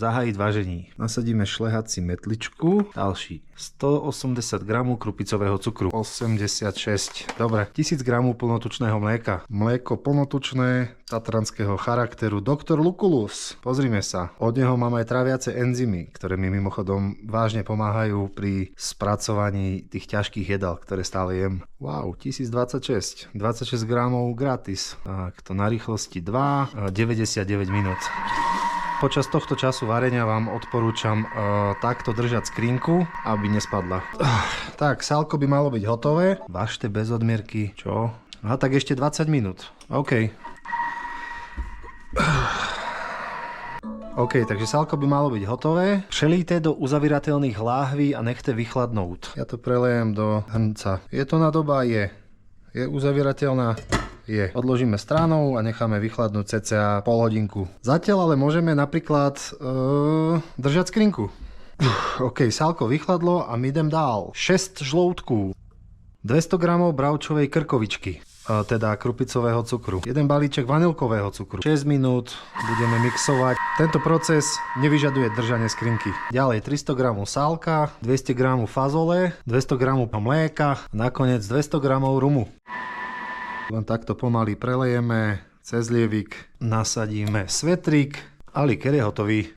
Zahájiť vážení. Nasadíme šlehací metličku. Ďalší 180 g krupicového cukru. 86. Dobre. 1000 g plnotučného mlieka. Mlieko plnotučné tatranského charakteru. Dr. Lucullus. Pozrime sa. Od neho mám aj tráviace enzymy, ktoré mi mimochodom vážne pomáhajú pri spracovaní tých ťažkých jedál, ktoré stále jem. Wow, 1026. 26 g gratis. Tak, to na rýchlosti 2, 99 minút. Počas tohto času varenia vám odporúčam takto držať skrinku, aby nespadla. Tak, sálko by malo byť hotové. Važte bez odmierky. Čo? A tak ešte 20 minút. OK. OK, takže sálko by malo byť hotové. Přelíte do uzavirateľných láhví a nechte vychladnúť. Ja to prelejem do hrnca. Je to nádoba? Je. Je uzavirateľná? Je. Odložíme stranou a necháme vychladnúť cca pol hodinku. Zatiaľ ale môžeme napríklad držať skrinku. OK, sálko vychladlo a my idem dál. 6 žloutků. 200 g bravčovej krkovičky. Teda krupicového cukru. 1 balíček vanilkového cukru. 6 minút budeme mixovať. Tento proces nevyžaduje držanie skrinky. Ďalej 300 g sálka, 200 g fazole, 200 g mlieka a nakoniec 200 g rumu. Len takto pomaly prelejeme cez lievik, nasadíme svetrík a likér je hotový.